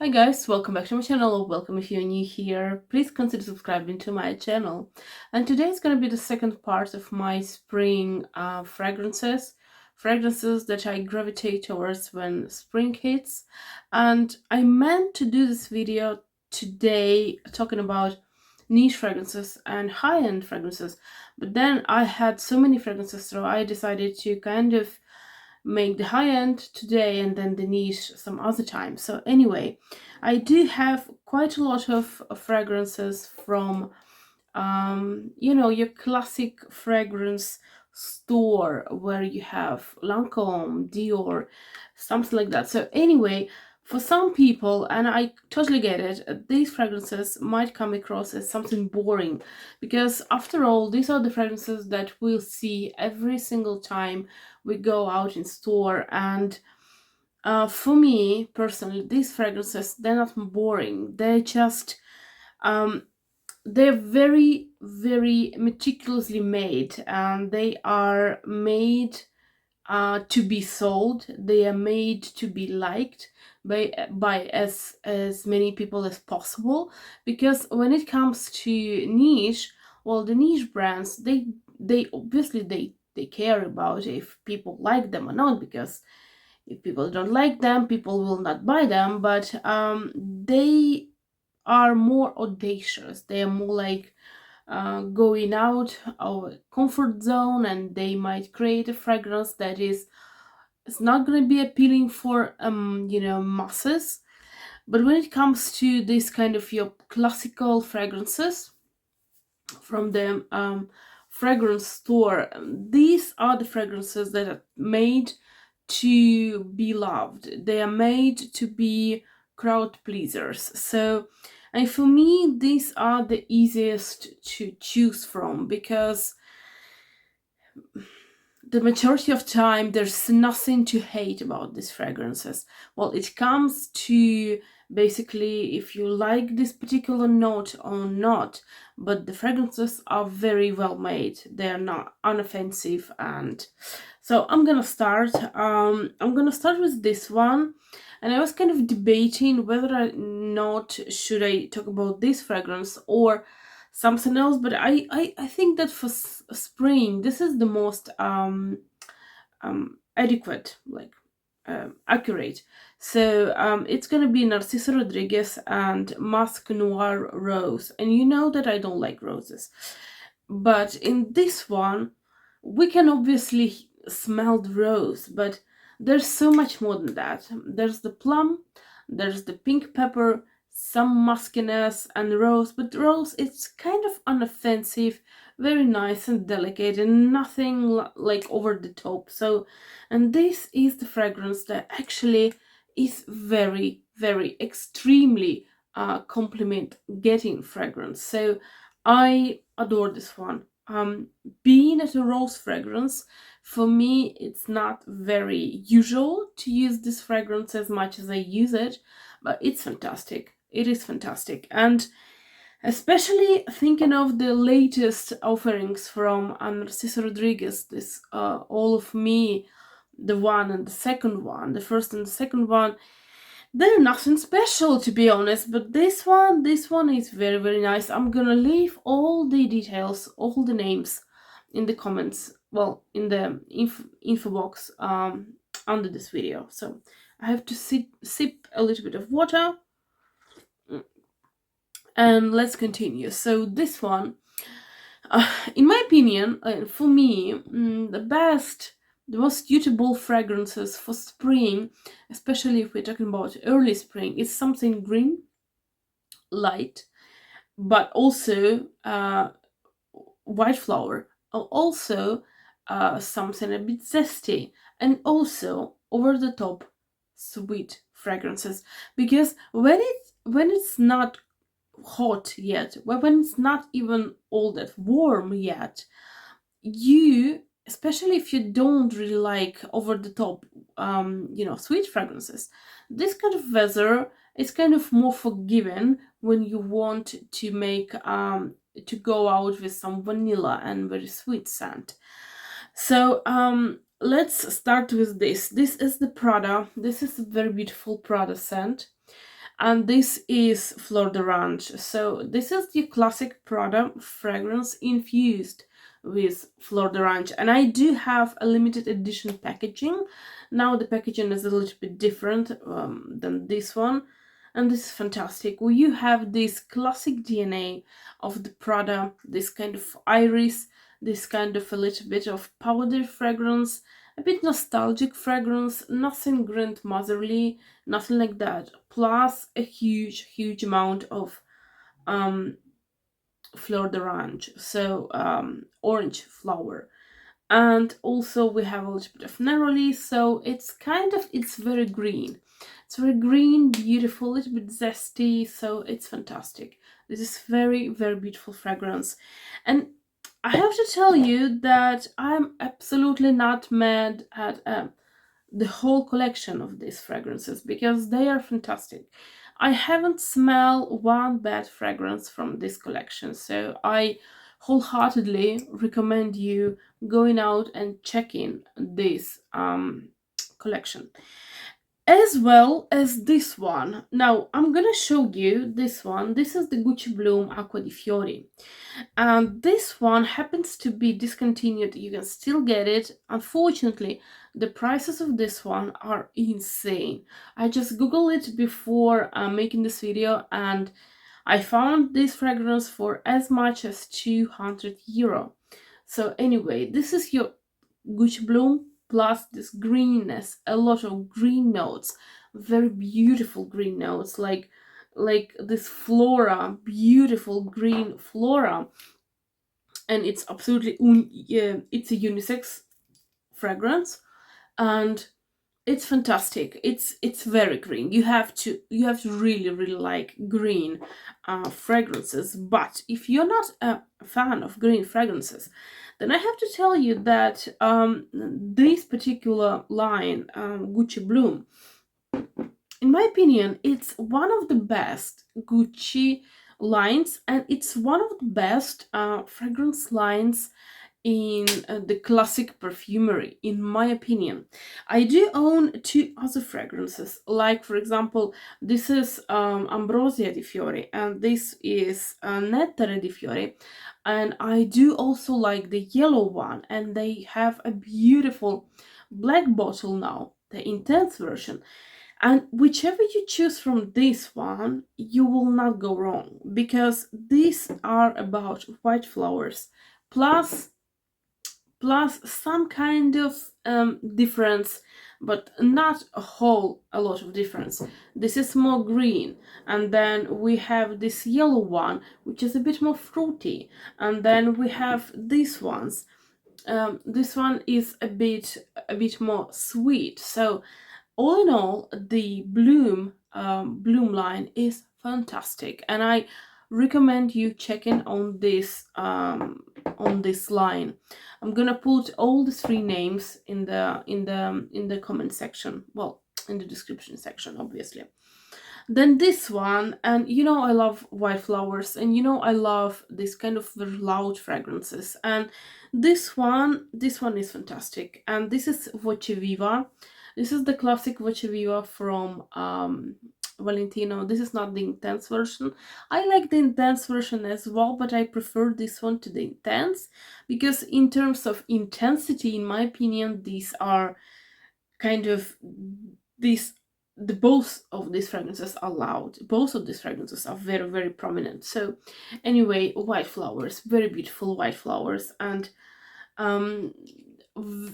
Hi guys, welcome back to my channel, or welcome if you're new here. Please consider subscribing to my channel. And today is going to be the second part of my spring fragrances that I gravitate towards when spring hits. And I meant to do this video today talking about niche fragrances and high-end fragrances, but then I had so many fragrances, so I decided to kind of make the high end today and then the niche some other time. So anyway, I do have quite a lot of fragrances from your classic fragrance store where you have Lancome, Dior, something like that. So anyway, for some people, and I totally get it, these fragrances might come across as something boring, because after all, these are the fragrances that we'll see every single time we go out in store. And for me personally, these fragrances, they're not boring. They're just they're very, very meticulously made, and they are made to be sold. They are made to be liked by as many people as possible. Because when it comes to niche, well, the niche brands, they obviously they care about if people like them or not, because if people don't like them, people will not buy them. But they are more audacious. They are more like going out of a comfort zone, and they might create a fragrance that is it's not going to be appealing for masses. But when it comes to this kind of your classical fragrances from the fragrance store, these are the fragrances that are made to be loved. They are made to be crowd pleasers. So, and for me, these are the easiest to choose from, because the majority of time there's nothing to hate about these fragrances. Well, it comes to basically if you like this particular note or not, but the fragrances are very well made. They're not unoffensive. And so I'm gonna start with this one. And I was kind of debating whether or not should I talk about this fragrance or something else, but I think that for spring, this is the most adequate, like accurate. So it's gonna be Narciso Rodriguez and Musc Noir Rose. And you know that I don't like roses, but in this one we can obviously smell the rose, but there's so much more than that. There's the plum, there's the pink pepper, some muskiness, and rose. But rose, it's kind of unoffensive, very nice and delicate, and nothing like over the top. So, and this is the fragrance that actually is very, very extremely compliment getting fragrance. So I adore this one. Being at a rose fragrance, for me, it's not very usual to use this fragrance as much as I use it, but it's fantastic. It is fantastic. And especially thinking of the latest offerings from Narciso Rodriguez, this All of Me, the one and the second one, the first and the second one, they're nothing special, to be honest, but this one is very, very nice. I'm gonna leave all the details, all the names in the comments, well, in the info box under this video. So I have to sip a little bit of water, and let's continue. So this one, in my opinion, for me, the most suitable fragrances for spring, especially if we're talking about early spring, is something green, light, but also white flower, also something a bit zesty, and also over the top sweet fragrances. Because when it's not hot yet, when it's not even all that warm yet, you, especially if you don't really like over the top sweet fragrances, this kind of weather is kind of more forgiving when you want to make to go out with some vanilla and very sweet scent. So let's start with this. This is the Prada. This is a very beautiful Prada scent. and this is Fleur d'Orange. So this is the classic Prada fragrance infused with Fleur d'Orange, and I do have a limited edition packaging. Now the packaging is a little bit different than this one, and this is fantastic. Well, you have this classic DNA of the Prada, this kind of iris, this kind of a little bit of powder fragrance, a bit nostalgic fragrance, nothing grandmotherly, nothing like that, plus a huge amount of um fleur d'orange, so orange flower. And also we have a little bit of neroli, so it's very green. It's very green, beautiful, a little bit zesty, so it's fantastic. This is very beautiful fragrance. And I have to tell you that I'm absolutely not mad at the whole collection of these fragrances because they are fantastic. I haven't smelled one bad fragrance from this collection, so I wholeheartedly recommend you going out and checking this collection, as well as this one. Now I'm gonna show you this one. This is the Gucci Bloom Acqua di Fiori, and this one happens to be discontinued. You can still get it. Unfortunately, the prices of this one are insane. I just googled it before making this video, and I found this fragrance for as much as 200 euro. So anyway, this is your Gucci Bloom plus this greenness, a lot of green notes, very beautiful green notes, like this flora, beautiful green flora. And it's absolutely it's a unisex fragrance, and it's fantastic. It's very green. You have to really like green fragrances. But if you're not a fan of green fragrances, then I have to tell you that this particular line, Gucci Bloom, in my opinion, it's one of the best Gucci lines, and it's one of the best fragrance lines in the classic perfumery, in my opinion. I do own two other fragrances, like for example, this is Ambrosia di Fiori, and this is Nettare di Fiori, and I do also like the yellow one, and they have a beautiful black bottle now, the intense version. And whichever you choose from this one, you will not go wrong, because these are about white flowers plus some kind of difference, but not a lot of difference. This is more green, and then we have this yellow one, which is a bit more fruity, and then we have these ones. This one is a bit more sweet. So all in all, the Bloom line is fantastic, and I recommend you checking on this line. I'm gonna put all the three names in the comment section, well, in the description section, obviously. Then this one, and I love white flowers, and I love this kind of very loud fragrances, and this one is fantastic. And this is Voce Viva. This is the classic Voce Viva from Valentino. This is not the intense version. I like the intense version as well, but I prefer this one to the intense, because in terms of intensity, in my opinion, these are kind of these the both of these fragrances are loud. Both of these fragrances are very prominent. So anyway, white flowers, very beautiful white flowers, and um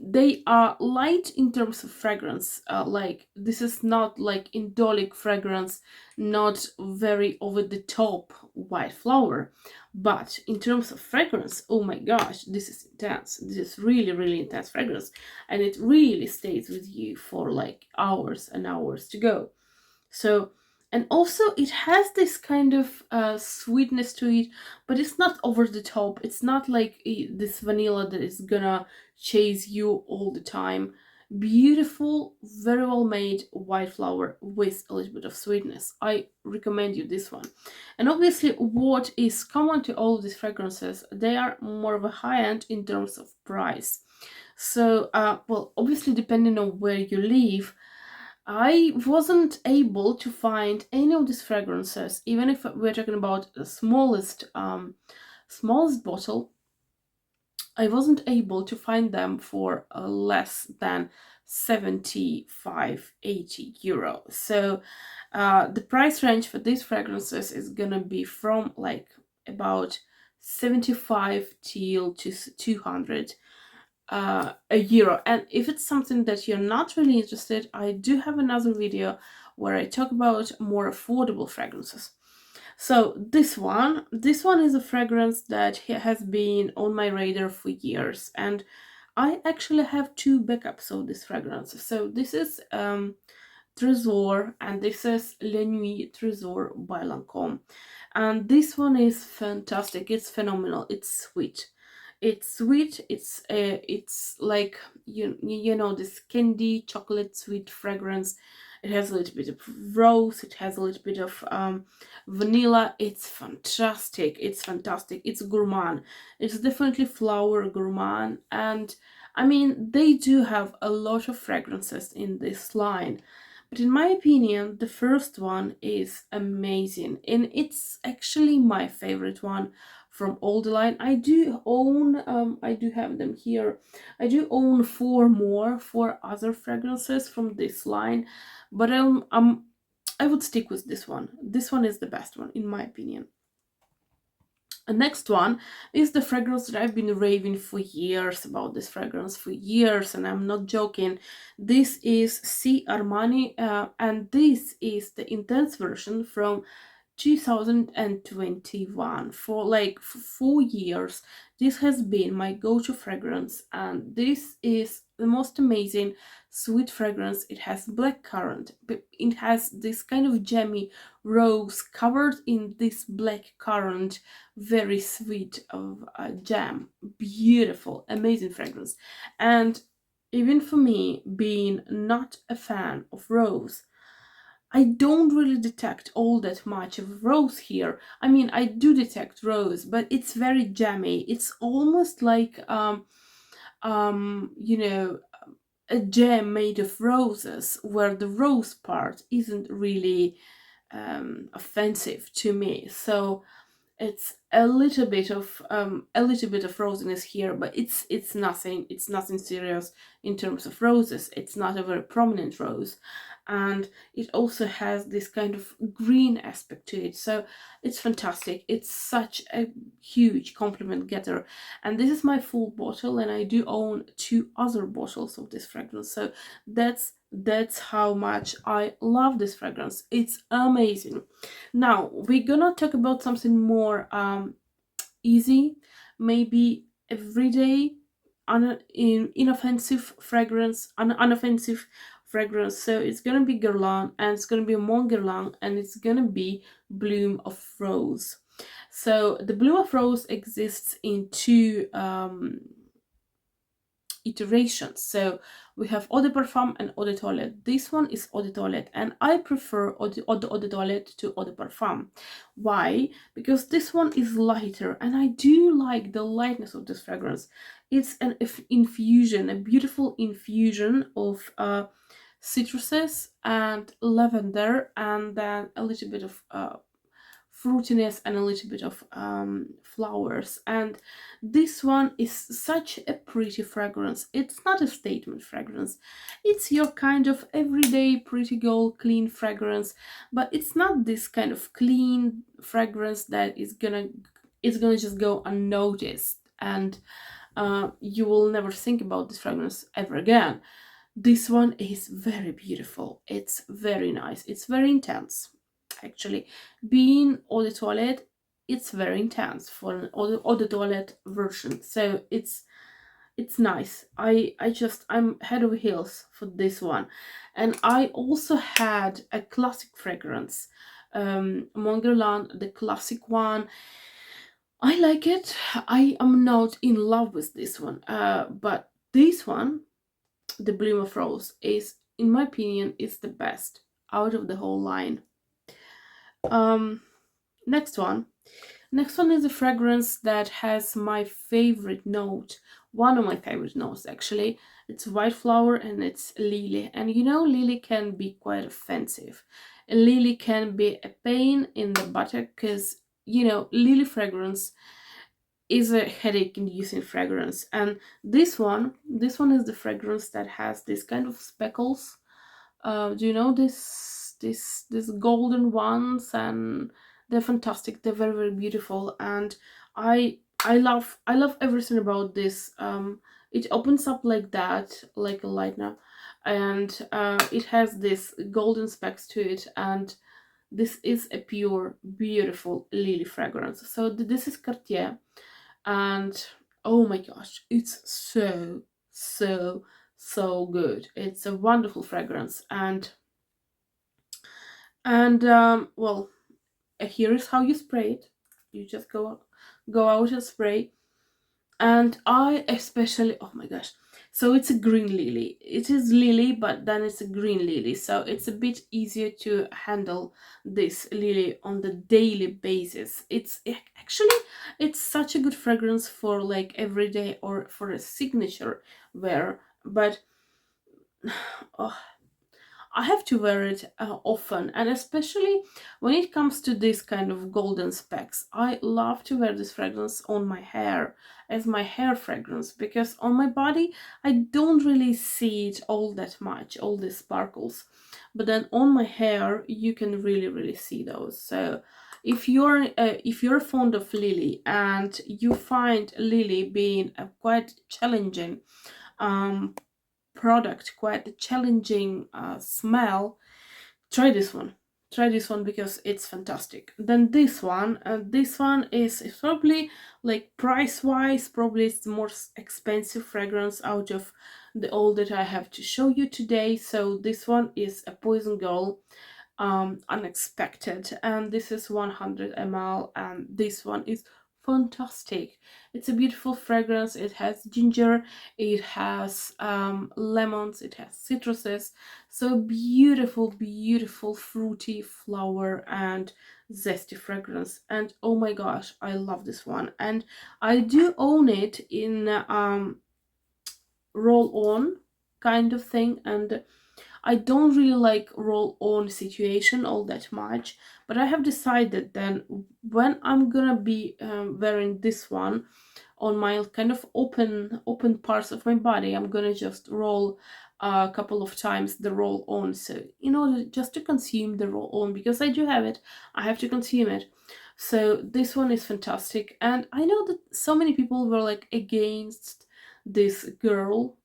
they are light in terms of fragrance. Like, this is not like indolic fragrance, not very over the top white flower, but in terms of fragrance, oh my gosh, this is intense. This is really intense fragrance, and it really stays with you for like hours and hours to go. So, and also it has this kind of sweetness to it, but it's not over the top. It's not like this vanilla that is gonna chase you all the time. Beautiful, very well made white flower with a little bit of sweetness. I recommend you this one. And obviously, what is common to all of these fragrances, they are more of a high end in terms of price. So, well, obviously, depending on where you live, I wasn't able to find any of these fragrances, even if we're talking about the smallest bottle. I wasn't able to find them for less than 75-80 euro. So the price range for these fragrances is gonna be from like about 75 till to 200 a euro. And if it's something that you're not really interested, I do have another video where I talk about more affordable fragrances. So this one is a fragrance that has been on my radar for years, and I actually have two backups of this fragrance. So this is Tresor, and this is Nuit Tresor by Lancome. And this one is fantastic. It's phenomenal. It's sweet. It's sweet. It's like you know, this candy chocolate sweet fragrance. It has a little bit of rose. It has a little bit of vanilla. It's fantastic. It's fantastic. It's gourmand. It's definitely flower gourmand. And I mean, they do have a lot of fragrances in this line. But in my opinion, the first one is amazing, and it's actually my favorite one from all the line. I do own, I do have them here. I do own four other fragrances from this line, but I would stick with this one. This one is the best one in my opinion. The next one is the fragrance that I've been raving for years about this fragrance for years, and I'm not joking. This is C Armani, and this is the intense version from 2021. For like 4 years this has been my go-to fragrance, and this is the most amazing sweet fragrance. It has black currant, but it has this kind of jammy rose covered in this black currant, very sweet of jam. Beautiful, amazing fragrance. And even for me, being not a fan of rose, I don't really detect all that much of rose here. I mean, I do detect rose, but it's very jammy. It's almost like you know, a jam made of roses, where the rose part isn't really offensive to me. So it's a little bit of rosiness here, but it's nothing serious in terms of roses. It's not a very prominent rose, and it also has this kind of green aspect to it, so it's fantastic. It's such a huge compliment getter. And this is my full bottle, and I do own two other bottles of this fragrance, so that's how much I love this fragrance. It's amazing. Now we're gonna talk about something more easy, maybe everyday, inoffensive fragrance, unoffensive fragrance. So it's gonna be Guerlain, and it's gonna be Mon Guerlain, and it's gonna be Bloom of Rose. So the Bloom of Rose exists in two iterations. So we have eau de parfum and eau de toilette. This one is eau de toilette, and I prefer eau de toilette to eau de parfum. Why? Because this one is lighter, and I do like the lightness of this fragrance. It's an infusion, a beautiful infusion of citruses and lavender, and then a little bit of fruitiness and a little bit of flowers. And this one is such a pretty fragrance. It's not a statement fragrance, it's your kind of everyday pretty girl clean fragrance, but it's not this kind of clean fragrance that is gonna just go unnoticed, and you will never think about this fragrance ever again. This one is very beautiful. It's very nice. It's very intense. Actually, being eau de toilette, it's very intense for an eau de toilette version. So it's nice. I'm head over heels for this one. And I also had a classic fragrance, Mon Guerlain, the classic one. I like it. I am not in love with this one, but this one, the Bloom of Rose, is, in my opinion, is the best out of the whole line. Next one. Next one is a fragrance that has my favorite note, one of my favorite notes actually. It's white flower and it's lily. And you know, lily can be quite offensive. Lily can be a pain in the buttock because, you know, lily fragrance is a headache inducing fragrance. And this one is the fragrance that has this kind of speckles. Do you know this golden ones? And they're fantastic. They're very, very beautiful. And I love everything about this. It opens up like that, like a lightener, and it has this golden specks to it. And this is a pure, beautiful lily fragrance. So this is Cartier, and oh my gosh, it's so good. It's a wonderful fragrance. And well, here is how you spray it. You just go out and spray. And I especially, oh my gosh, so it's a green lily. It is lily, but then it's a green lily, so it's a bit easier to handle this lily on the daily basis. Actually, it's such a good fragrance for like every day or for a signature wear. But oh, I have to wear it often, and especially when it comes to this kind of golden specks. I love to wear this fragrance on my hair as my hair fragrance, because on my body I don't really see it all that much, all these sparkles. But then on my hair you can really, really see those. So if you're fond of lily and you find lily being a quite challenging um product, quite a challenging smell, try this one. Try this one because it's fantastic. Then this one is probably, like, price wise, probably it's the most expensive fragrance out of the all that I have to show you today. So this one is a Poison Girl, Unexpected, and this is 100 ml, and this one is fantastic. It's a beautiful fragrance. It has ginger, it has lemons, it has citruses. So beautiful, beautiful fruity flower and zesty fragrance. And oh my gosh, I love this one. And I do own it in roll on kind of thing. And I don't really like roll on situation all that much, but I have decided then, when I'm gonna be wearing this one on my kind of open parts of my body, I'm gonna just roll a couple of times the roll on. So, in order just to consume the roll on, because I do have it, I have to consume it. So this one is fantastic. And I know that so many people were like against this girl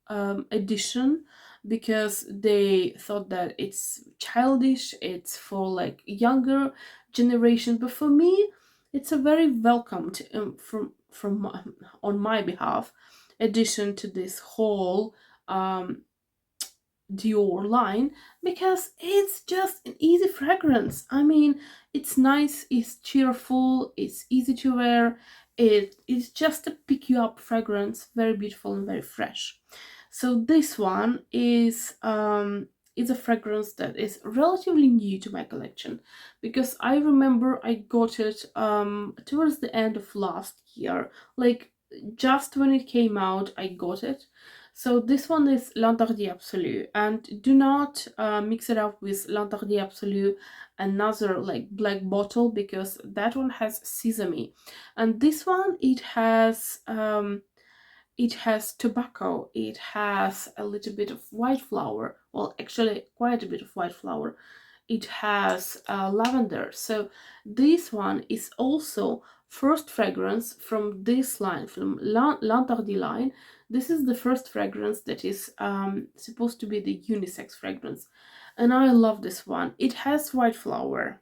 edition, because they thought that it's childish, it's for like younger generation. But for me, it's a very welcomed, on my behalf, addition to this whole um, Dior line, because it's just an easy fragrance. I mean, it's nice, it's cheerful, it's easy to wear. It is just a pick you up fragrance, very beautiful and very fresh. So this one is a fragrance that is relatively new to my collection, because I remember I got it towards the end of last year, like just when it came out I got it. So this one is L'Interdit Absolu, and do not mix it up with L'Interdit Absolu, another like black bottle, because that one has sesame, and this one it has tobacco, it has a little bit of white flower, well, actually quite a bit of white flower, it has lavender. So this one is also first fragrance from this line, from L'Interdit line. This is the first fragrance that is supposed to be the unisex fragrance, and I love this one. It has white flower,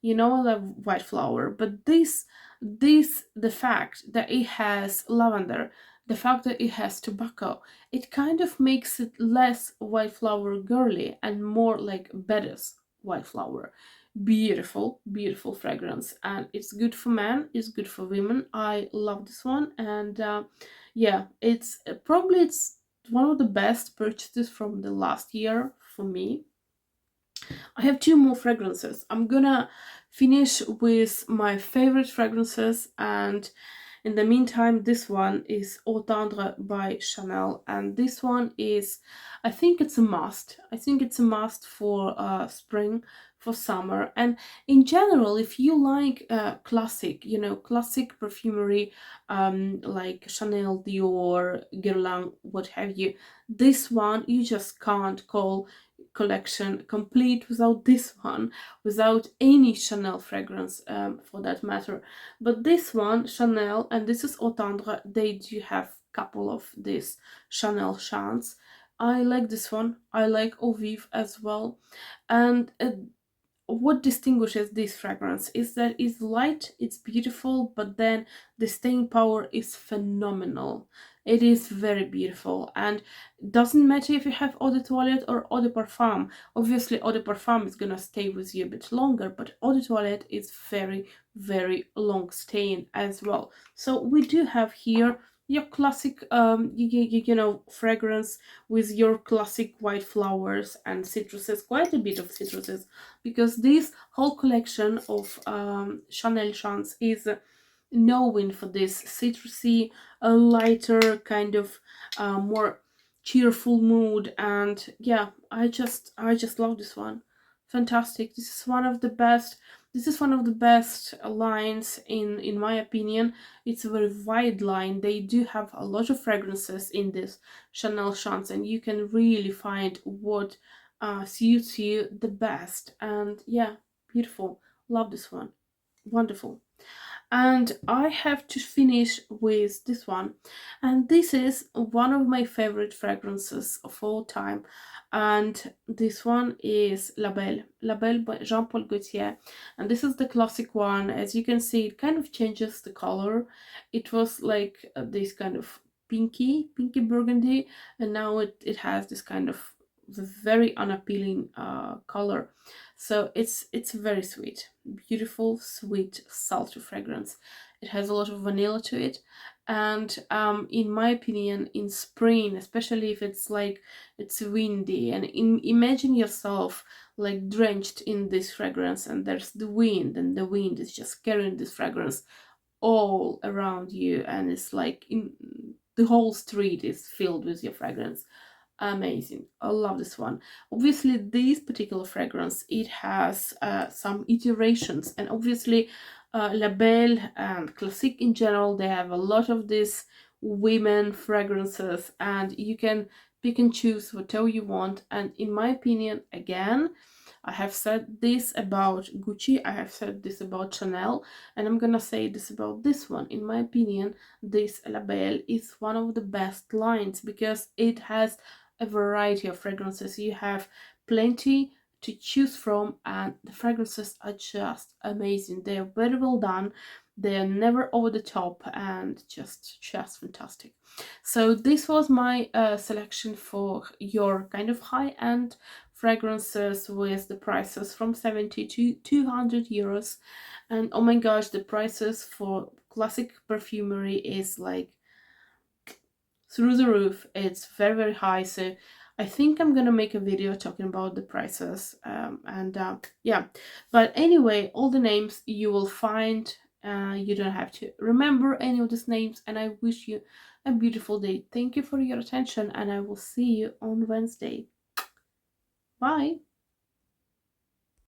you know, I love white flower, but this the fact that it has lavender, the fact that it has tobacco, it kind of makes it less white flower girly and more like Bette's white flower. Beautiful, beautiful fragrance, and it's good for men, it's good for women. I love this one. And yeah, it's probably it's one of the best purchases from the last year for me. I have two more fragrances. I'm gonna finish with my favorite fragrances, and in the meantime, this one is Eau Tendre by Chanel, and this one is, I think it's a must. I think it's a must for spring, for summer, and in general, if you like classic, classic perfumery, like Chanel, Dior, Guerlain, what have you, this one you just can't call collection complete without this one, without any Chanel fragrance, for that matter. But this one, Chanel, and this is Eau Tendre, they do have couple of these Chanel chants. I like this one. I like Eau Vive as well. And what distinguishes this fragrance is that it's light, it's beautiful, but then the staying power is phenomenal. It is very beautiful, and doesn't matter if you have eau de toilette or eau de parfum. Obviously eau de parfum is gonna stay with you a bit longer, but eau de toilette is very, very long staying as well. So we do have here your classic fragrance with your classic white flowers and citruses, quite a bit of citruses, because this whole collection of Chanel chants is known for this citrusy, lighter kind of more cheerful mood. And yeah, I just love this one. Fantastic. This is one of the best. This is one of the best lines in my opinion. It's a very wide line. They do have a lot of fragrances in this Chanel chants, and you can really find what suits you the best. And yeah, beautiful. Love this one. Wonderful. And I have to finish with this one, and this is one of my favorite fragrances of all time, and this one is La Belle by Jean-Paul Gaultier, and this is the classic one. As you can see, it kind of changes the color. It was like this kind of pinky burgundy, and now it has this kind of very unappealing color. So it's very sweet, beautiful, sweet, salty fragrance. It has a lot of vanilla to it, and in my opinion, in spring, especially if it's like it's windy, and imagine yourself like drenched in this fragrance, and there's the wind, and the wind is just carrying this fragrance all around you, and it's like in the whole street is filled with your fragrance. Amazing. I love this one. Obviously this particular fragrance, it has some iterations, and obviously La Belle and Classique in general, they have a lot of these women fragrances, and you can pick and choose whatever you want. And in my opinion, again, I have said this about Gucci, I have said this about Chanel, and I'm gonna say this about this one. In my opinion, this La Belle is one of the best lines because it has a variety of fragrances. You have plenty to choose from, and the fragrances are just amazing. They are very well done. They are never over the top, and just fantastic. So this was my selection for your kind of high-end fragrances with the prices from 70 to 200 euros. And oh my gosh, the prices for classic perfumery is like through the roof. It's very, very high. So I think I'm gonna make a video talking about the prices, yeah. But anyway, all the names you will find. You don't have to remember any of these names, and I wish you a beautiful day. Thank you for your attention, and I will see you on Wednesday. Bye.